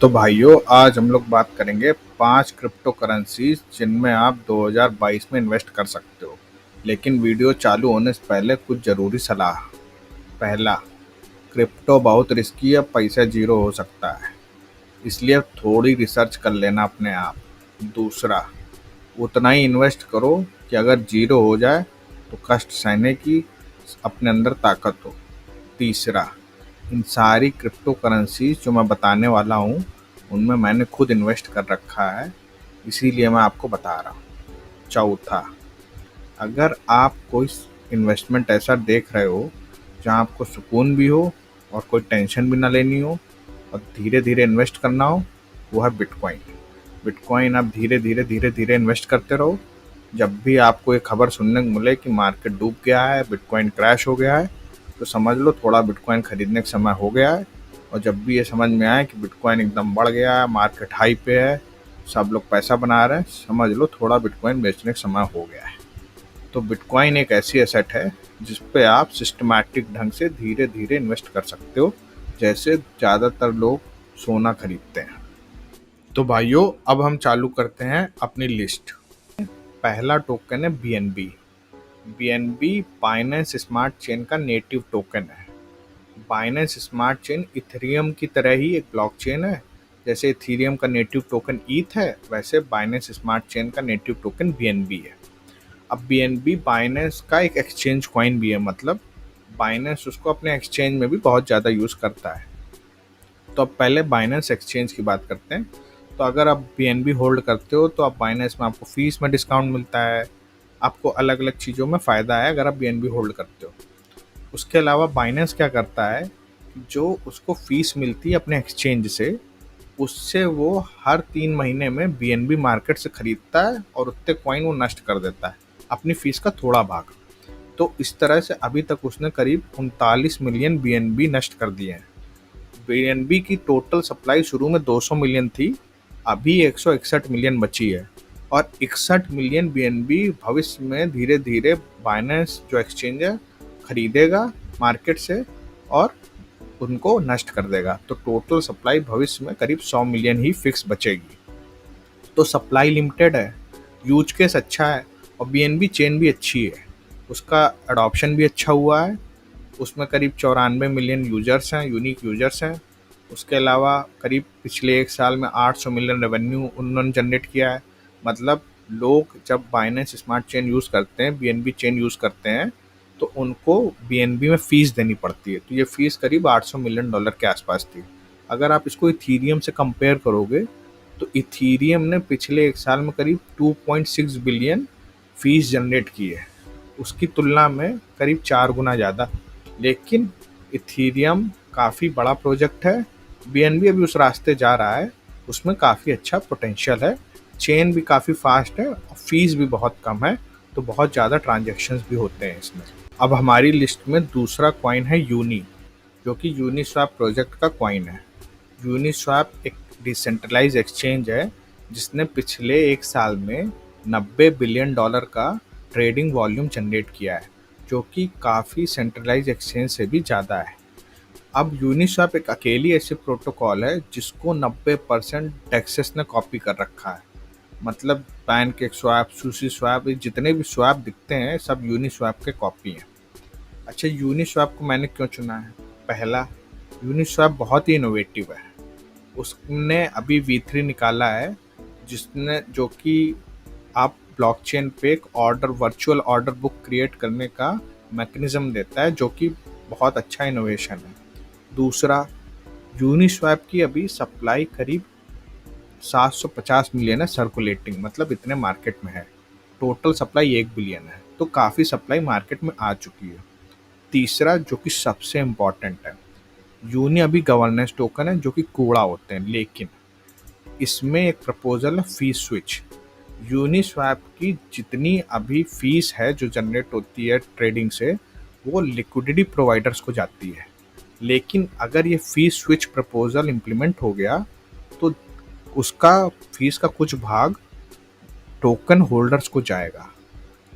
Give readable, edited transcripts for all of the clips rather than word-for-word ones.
तो भाइयों, आज हम लोग बात करेंगे 5 क्रिप्टो करेंसीज जिनमें आप 2022 में इन्वेस्ट कर सकते हो। लेकिन वीडियो चालू होने से पहले कुछ ज़रूरी सलाह। पहला, क्रिप्टो बहुत रिस्की है, पैसा जीरो हो सकता है, इसलिए थोड़ी रिसर्च कर लेना अपने आप। दूसरा, उतना ही इन्वेस्ट करो कि अगर जीरो हो जाए तो कष्ट सहने की अपने अंदर ताकत हो। तीसरा, इन सारी क्रिप्टो करेंसीज जो मैं बताने वाला हूँ उनमें मैंने खुद इन्वेस्ट कर रखा है, इसीलिए मैं आपको बता रहा हूँ। चौथा, अगर आप कोई इन्वेस्टमेंट ऐसा देख रहे हो जहाँ आपको सुकून भी हो और कोई टेंशन भी ना लेनी हो और धीरे धीरे इन्वेस्ट करना हो, वो है बिटकॉइन। बिटकॉइन आप धीरे धीरे इन्वेस्ट करते रहो। जब भी आपको ये खबर सुनने को मिले कि मार्केट डूब गया है, बिटकॉइन क्रैश हो गया है, तो समझ लो थोड़ा बिटकॉइन खरीदने का समय हो गया है। और जब भी ये समझ में आए कि बिटकॉइन एकदम बढ़ गया है, मार्केट हाई पे है, सब लोग पैसा बना रहे हैं, समझ लो थोड़ा बिटकॉइन बेचने का समय हो गया है। तो बिटकॉइन एक ऐसी एसेट है जिस पे आप सिस्टमैटिक ढंग से धीरे धीरे इन्वेस्ट कर सकते हो, जैसे ज़्यादातर लोग सोना खरीदते हैं। तो भाइयों, अब हम चालू करते हैं अपनी लिस्ट। पहला टोकन है BNB. BNB Binance smart chain का नेटिव टोकन है। बाइनेंस स्मार्ट चेन इथेरियम की तरह ही एक ब्लॉकचेन है। जैसे इथेरियम का नेटिव टोकन ईथ है, वैसे बाइनेंस स्मार्ट चेन का नेटिव टोकन बीएनबी है। अब बीएनबी बाइनेंस का एक एक्सचेंज कॉइन भी है, मतलब बाइनेंस उसको अपने एक्सचेंज में भी बहुत ज़्यादा यूज़ करता है। तो अब पहले बाइनेंस एक्सचेंज की बात करते हैं। तो अगर आप बीएनबी होल्ड करते हो तो आप बाइनेंस में आपको फीस में डिस्काउंट मिलता है, आपको अलग अलग चीज़ों में फ़ायदा है अगर आप बीएनबी होल्ड करते हो। उसके अलावा बाइनेंस क्या करता है, जो उसको फीस मिलती है अपने एक्सचेंज से, उससे वो हर 3 महीने में बीएनबी मार्केट से खरीदता है और उतने कॉइन वो नष्ट कर देता है, अपनी फीस का थोड़ा भाग। तो इस तरह से अभी तक उसने करीब 39 मिलियन बीएनबी नष्ट कर दिए हैं। बीएनबी की टोटल सप्लाई शुरू में 200 मिलियन थी, अभी 161 मिलियन बची है। और 61 मिलियन बीएनबी भविष्य में धीरे धीरे बाइनेंस जो एक्सचेंज है खरीदेगा मार्केट से और उनको नष्ट कर देगा। तो टोटल सप्लाई भविष्य में करीब 100 मिलियन ही फिक्स बचेगी। तो सप्लाई लिमिटेड है, यूज केस अच्छा है और बीएनबी चेन भी अच्छी है, उसका अडॉप्शन भी अच्छा हुआ है। उसमें करीब 94 मिलियन यूजर्स हैं, यूनिक यूजर्स हैं। उसके अलावा करीब पिछले 1 साल में 800 मिलियन रेवेन्यू उन्होंने जनरेट किया है। मतलब लोग जब बाइनेंस स्मार्ट चेन यूज़ करते हैं, बीएनबी चेन यूज़ करते हैं, तो उनको बीएनबी में फ़ीस देनी पड़ती है। तो ये फ़ीस करीब $800 मिलियन के आसपास थी। अगर आप इसको इथीरियम से कंपेयर करोगे तो इथीरियम ने पिछले 1 साल में करीब 2.6 बिलियन फीस जनरेट की है, उसकी तुलना में करीब 4 गुना ज़्यादा। लेकिन इथीरियम काफ़ी बड़ा प्रोजेक्ट है, बीएनबी अभी उस रास्ते जा रहा है, उसमें काफ़ी अच्छा पोटेंशियल है, चेन भी काफ़ी फास्ट है और फीस भी बहुत कम है, तो बहुत ज़्यादा ट्रांजैक्शंस भी होते हैं इसमें। अब हमारी लिस्ट में दूसरा कॉइन है यूनी, जो कि यूनिस्वैप प्रोजेक्ट का कॉइन है। यूनिस्वैप एक डिसेंट्रलाइज एक्सचेंज है जिसने पिछले 1 साल में $90 बिलियन का ट्रेडिंग वॉल्यूम जनरेट किया है, जो कि काफ़ी सेंट्रलाइज एक्सचेंज से भी ज़्यादा है। अब यूनिस्वैप एक अकेली ऐसी प्रोटोकॉल है जिसको 90% टेक्सास ने कॉपी कर रखा है। मतलब पैनकेक स्वैप, सुशी स्वैप, जितने भी स्वैप दिखते हैं सब यूनिस्वैप के कॉपी हैं। अच्छा, यूनिस्वैप को मैंने क्यों चुना है? पहला, यूनिस्वैप बहुत ही इनोवेटिव है। उसने अभी V3 निकाला है, जिसने जो कि आप ब्लॉकचेन पे एक order, virtual order book create करने का मैकेनिज्म देता है, जो कि बहुत अच्छा इनोवेशन है। दूसरा, यूनिस्वैप की अभी सप्लाई करीब 750 मिलियन है सर्कुलेटिंग, मतलब इतने मार्केट में है। टोटल सप्लाई 1 बिलियन है, तो काफ़ी सप्लाई मार्केट में आ चुकी है। तीसरा, जो कि सबसे इम्पॉर्टेंट है, यूनी अभी गवर्नेंस टोकन है जो कि कूड़ा होते हैं, लेकिन इसमें एक प्रपोजल है फीस स्विच। यूनिस्वैप की जितनी अभी फीस है जो जनरेट होती है ट्रेडिंग से, वो लिक्विडिटी प्रोवाइडर्स को जाती है। लेकिन अगर ये फीस स्विच प्रपोजल इम्प्लीमेंट हो गया तो उसका फीस का कुछ भाग टोकन होल्डर्स को जाएगा,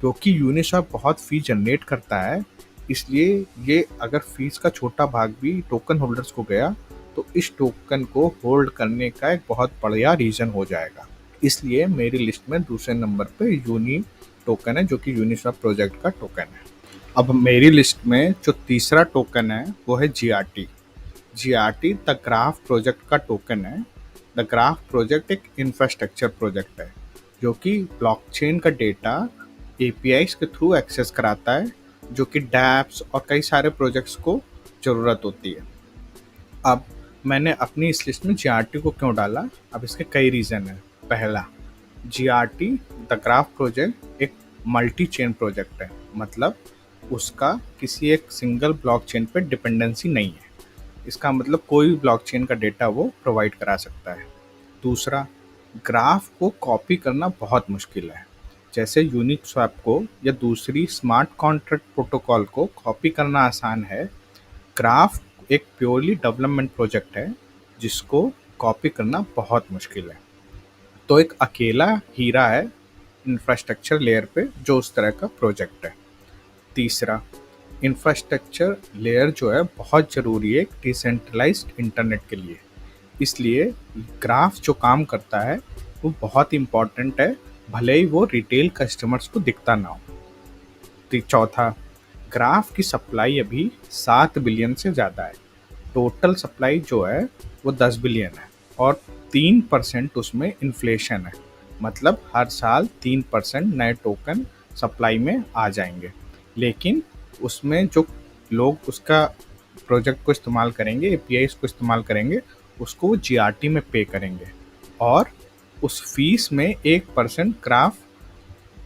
क्योंकि यूनिस्वैप बहुत फीस जनरेट करता है। इसलिए ये अगर फीस का छोटा भाग भी टोकन होल्डर्स को गया तो इस टोकन को होल्ड करने का एक बहुत बढ़िया रीज़न हो जाएगा। इसलिए मेरी लिस्ट में दूसरे नंबर पे यूनी टोकन है, जो कि यूनिस्वैप प्रोजेक्ट का टोकन है। अब मेरी लिस्ट में जो तीसरा टोकन है वो है GRT. GRT the graph project का टोकन है। द ग्राफ प्रोजेक्ट एक इंफ्रास्ट्रक्चर प्रोजेक्ट है जो कि ब्लॉकचेन का डेटा एपीआईज के थ्रू एक्सेस कराता है, जो कि डैप्स और कई सारे प्रोजेक्ट्स को ज़रूरत होती है। अब मैंने अपनी इस लिस्ट में जीआरटी को क्यों डाला? अब इसके कई रीज़न हैं। पहला, जीआरटी द ग्राफ प्रोजेक्ट एक मल्टी चेन प्रोजेक्ट है, मतलब उसका किसी एक सिंगल ब्लॉकचेन पे डिपेंडेंसी नहीं है। इसका मतलब कोई भी ब्लॉकचेन का डेटा वो प्रोवाइड करा सकता है। दूसरा, ग्राफ को कॉपी करना बहुत मुश्किल है। जैसे यूनिस्वैप को या दूसरी स्मार्ट कॉन्ट्रैक्ट प्रोटोकॉल को कॉपी करना आसान है, ग्राफ एक प्योरली डेवलपमेंट प्रोजेक्ट है जिसको कॉपी करना बहुत मुश्किल है। तो एक अकेला हीरा है इंफ्रास्ट्रक्चर लेयर पे जो उस तरह का प्रोजेक्ट है। तीसरा, इंफ्रास्ट्रक्चर लेयर जो है बहुत ज़रूरी है डिसेंट्रलाइज्ड इंटरनेट के लिए। इसलिए ग्राफ जो काम करता है वो बहुत इम्पॉर्टेंट है, भले ही वो रिटेल कस्टमर्स को दिखता ना हो। चौथा, ग्राफ की सप्लाई अभी 7 बिलियन से ज़्यादा है। टोटल सप्लाई जो है वो 10 बिलियन है और 3% उसमें इन्फ्लेशन है, मतलब हर साल 3% नए टोकन सप्लाई में आ जाएंगे। लेकिन उसमें जो लोग उसका प्रोजेक्ट को इस्तेमाल करेंगे, एपीआईज को इस्तेमाल करेंगे, उसको वो जीआरटी में पे करेंगे और उस फीस में 1% ग्राफ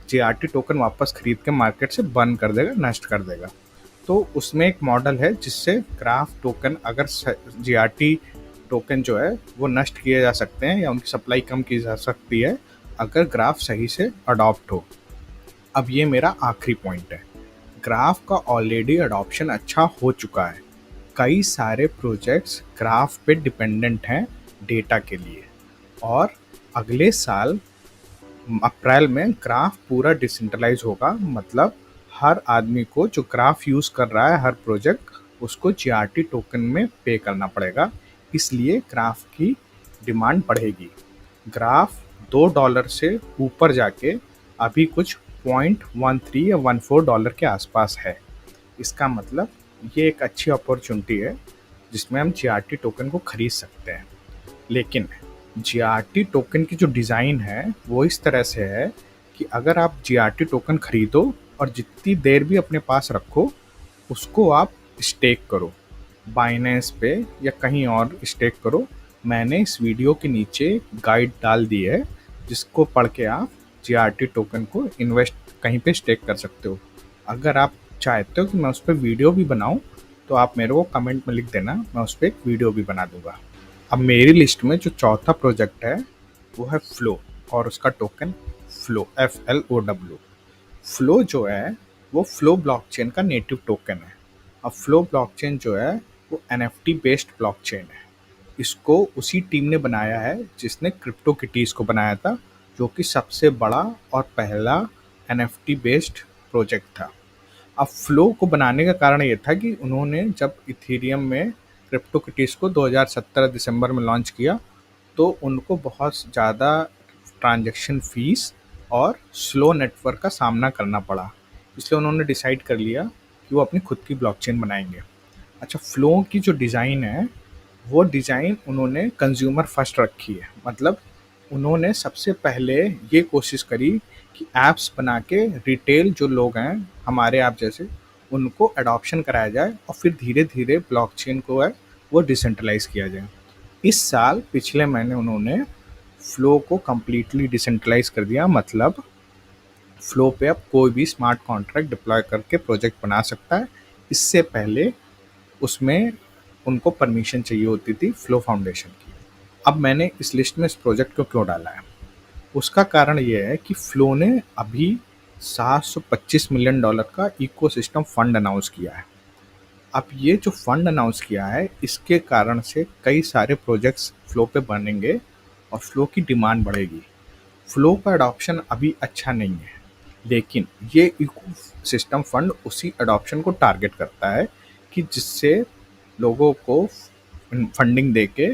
जीआरटी टोकन वापस खरीद के मार्केट से बंद कर देगा, नष्ट कर देगा। तो उसमें एक मॉडल है जिससे ग्राफ टोकन अगर जीआरटी टोकन जो है वो नष्ट किए जा सकते हैं या उनकी सप्लाई कम की जा सकती है अगर ग्राफ सही से अडॉप्ट हो। अब ये मेरा आखिरी पॉइंट है। ग्राफ का ऑलरेडी अडॉप्शन अच्छा हो चुका है। कई सारे प्रोजेक्ट्स ग्राफ पे डिपेंडेंट हैं डेटा के लिए और अगले साल अप्रैल में ग्राफ पूरा डिसेंट्रलाइज होगा, मतलब हर आदमी को जो ग्राफ यूज़ कर रहा है हर प्रोजेक्ट उसको जीआरटी टोकन में पे करना पड़ेगा। इसलिए ग्राफ की डिमांड बढ़ेगी। ग्राफ $2 से ऊपर जाके अभी कुछ $0.13 या $1.4 के आसपास है। इसका मतलब ये एक अच्छी अपॉर्चुनिटी है जिसमें हम जीआरटी टोकन को खरीद सकते हैं। लेकिन जीआरटी टोकन की जो डिज़ाइन है वो इस तरह से है कि अगर आप जीआरटी टोकन खरीदो और जितनी देर भी अपने पास रखो उसको आप स्टेक करो, बाइनेंस पे या कहीं और स्टेक करो। मैंने इस वीडियो के नीचे गाइड डाल दी है जिसको पढ़ के आप जीआरटी टोकन को इन्वेस्ट कहीं पे स्टेक कर सकते हो। अगर आप चाहते हो कि मैं उस पर वीडियो भी बनाऊं तो आप मेरे को कमेंट में लिख देना, मैं उस पर एक वीडियो भी बना दूंगा। अब मेरी लिस्ट में जो चौथा प्रोजेक्ट है वो है फ्लो और उसका टोकन फ्लो, FLOW। फ्लो जो है वो फ्लो ब्लॉकचेन का नेटिव टोकन है। अब फ्लो ब्लॉकचेन जो है वो NFT बेस्ड ब्लॉकचेन है। इसको उसी टीम ने बनाया है जिसने क्रिप्टोकिटीज को बनाया था, जो कि सबसे बड़ा और पहला NFT बेस्ड प्रोजेक्ट था। अब फ्लो को बनाने का कारण ये था कि उन्होंने जब इथेरियम में क्रिप्टोकिटीज को 2017 दिसंबर में लॉन्च किया तो उनको बहुत ज़्यादा ट्रांजैक्शन फीस और स्लो नेटवर्क का सामना करना पड़ा। इसलिए उन्होंने डिसाइड कर लिया कि वो अपनी खुद की ब्लॉकचेन बनाएंगे। अच्छा, फ्लो की जो डिज़ाइन है वो डिज़ाइन उन्होंने कंज्यूमर फर्स्ट रखी है, मतलब उन्होंने सबसे पहले ये कोशिश करी कि ऐप्स बना के रिटेल जो लोग हैं हमारे आप जैसे उनको अडॉप्शन कराया जाए और फिर धीरे धीरे ब्लॉकचेन को है वो डिसेंट्रलाइज किया जाए। इस साल पिछले महीने उन्होंने फ्लो को कम्प्लीटली डिसेंट्रलाइज कर दिया, मतलब फ्लो पे अब कोई भी स्मार्ट कॉन्ट्रैक्ट डिप्लॉय करके प्रोजेक्ट बना सकता है। इससे पहले उसमें उनको परमिशन चाहिए होती थी फ्लो फाउंडेशन की। अब मैंने इस लिस्ट में इस प्रोजेक्ट को क्यों डाला है, उसका कारण ये है कि फ्लो ने अभी $725 मिलियन का इकोसिस्टम फंड अनाउंस किया है। अब ये जो फंड अनाउंस किया है इसके कारण से कई सारे प्रोजेक्ट्स फ्लो पे बनेंगे और फ्लो की डिमांड बढ़ेगी। फ्लो का अडॉप्शन अभी अच्छा नहीं है, लेकिन ये इको सिस्टम फंड उसी अडॉप्शन को टारगेट करता है कि जिससे लोगों को फंडिंग दे के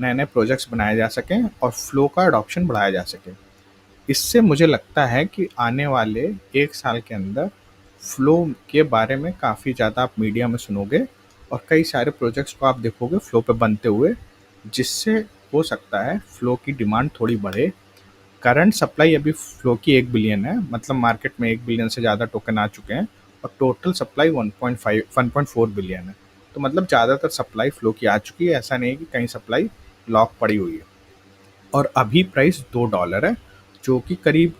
नए नए प्रोजेक्ट्स बनाए जा सकें और फ्लो का अडॉप्शन बढ़ाया जा सके। इससे मुझे लगता है कि आने वाले 1 साल के अंदर फ्लो के बारे में काफ़ी ज़्यादा आप मीडिया में सुनोगे और कई सारे प्रोजेक्ट्स को आप देखोगे फ्लो पे बनते हुए, जिससे हो सकता है फ्लो की डिमांड थोड़ी बढ़े। करंट सप्लाई अभी फ्लो की 1 बिलियन है, मतलब मार्केट में 1 बिलियन से ज़्यादा टोकन आ चुके हैं और टोटल सप्लाई 1.4 बिलियन है। तो मतलब ज़्यादातर सप्लाई फ्लो की आ चुकी है, ऐसा नहीं है कि कहीं सप्लाई लॉक पड़ी हुई है। और अभी प्राइस $2 है, जो कि करीब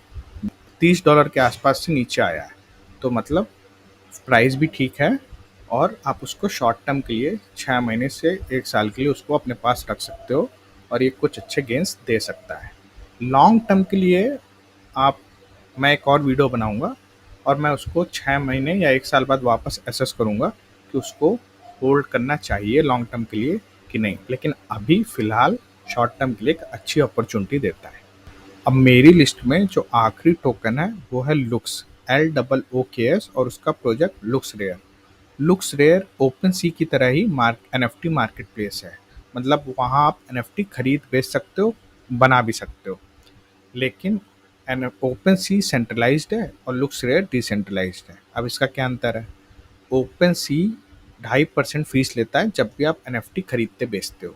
$30 के आसपास से नीचे आया है। तो मतलब प्राइस भी ठीक है और आप उसको शॉर्ट टर्म के लिए 6 महीने से 1 साल के लिए उसको अपने पास रख सकते हो और ये कुछ अच्छे गेंस दे सकता है। लॉन्ग टर्म के लिए आप मैं एक और वीडियो बनाऊंगा और मैं उसको 6 महीने या 1 साल बाद वापस एसेस करूंगा कि उसको होल्ड करना चाहिए लॉन्ग टर्म के लिए कि नहीं, लेकिन अभी फ़िलहाल शॉर्ट टर्म के लिए एक अच्छी अपॉर्चुनिटी देता है। अब मेरी लिस्ट में जो आखिरी टोकन है वो है लुक्स, LOOKS, और उसका project looks rare. Looks rare open sea की तरह ही NFT मार्केट प्लेस है, मतलब वहाँ आप NFT खरीद बेच सकते हो, बना भी सकते हो। लेकिन ओपन सी सेंट्रलाइज्ड है और लुक्स रेयर डिसेंट्रलाइज्ड है। अब इसका क्या अंतर है? ओपन सी 2.5% फीस लेता है जब भी आप NFT खरीदते बेचते हो,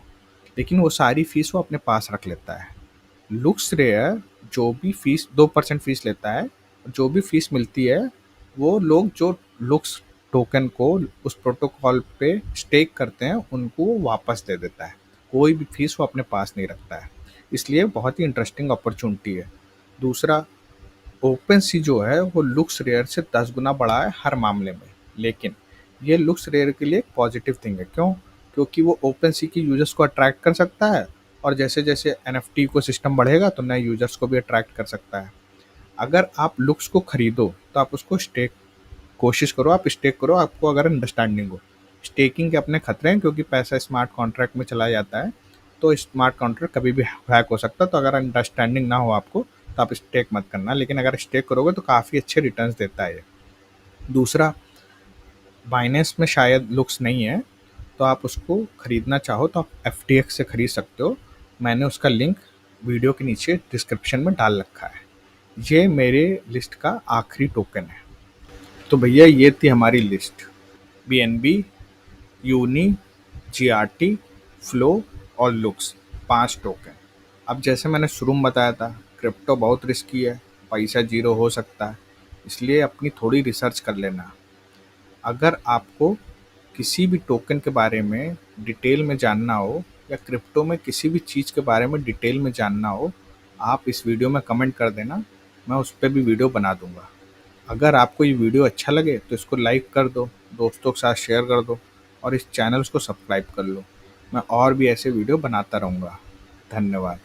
लेकिन वो सारी फीस वो अपने पास रख लेता है। लुक्स रेयर जो भी फीस 2% फीस लेता है, जो भी फीस मिलती है वो लोग जो लुक्स टोकन को उस प्रोटोकॉल पे स्टेक करते हैं उनको वो वापस दे देता है। कोई भी फीस वो अपने पास नहीं रखता है, इसलिए बहुत ही इंटरेस्टिंग अपॉर्चुनिटी है। दूसरा, ओपन सी जो है वो लुक्स रेयर से 10 गुना बड़ा है हर मामले में, लेकिन ये लुक्स रेयर के लिए एक पॉजिटिव थिंग है। क्यों? क्योंकि वो ओपन सी की यूजर्स को अट्रैक्ट कर सकता है और जैसे जैसे NFT को सिस्टम बढ़ेगा तो नए यूजर्स को भी अट्रैक्ट कर सकता है। अगर आप लुक्स को खरीदो तो आप उसको स्टेक कोशिश करो, आप स्टेक करो, आपको अगर अंडरस्टैंडिंग हो। स्टेकिंग के अपने खतरे हैं क्योंकि पैसा स्मार्ट कॉन्ट्रैक्ट में चला जाता है, तो स्मार्ट कॉन्ट्रैक्ट कभी भी हैक हो सकता है। तो अगर अंडरस्टैंडिंग ना हो आपको तो आप स्टेक मत करना, लेकिन अगर स्टेक करोगे तो काफ़ी अच्छे रिटर्न्स देता है ये। दूसरा, बाइनेंस में शायद लुक्स नहीं है, तो आप उसको खरीदना चाहो तो आप FTX से खरीद सकते हो। मैंने उसका लिंक वीडियो के नीचे डिस्क्रिप्शन में डाल रखा है। ये मेरे लिस्ट का आखिरी टोकन है। तो भैया ये थी हमारी list. BNB, Uni, GRT, Flow और लुक्स, 5 टोकन। अब जैसे मैंने शुरू में बताया था, क्रिप्टो बहुत रिस्की है, पैसा जीरो हो सकता है, इसलिए अपनी थोड़ी रिसर्च कर लेना। अगर आपको किसी भी टोकन के बारे में डिटेल में जानना हो या क्रिप्टो में किसी भी चीज़ के बारे में डिटेल में जानना हो, आप इस वीडियो में कमेंट कर देना, मैं उस पर भी वीडियो बना दूंगा। अगर आपको ये वीडियो अच्छा लगे तो इसको लाइक कर दो, दोस्तों के साथ शेयर कर दो और इस चैनल को सब्सक्राइब कर लो। मैं और भी ऐसे वीडियो बनाता रहूँगा। धन्यवाद।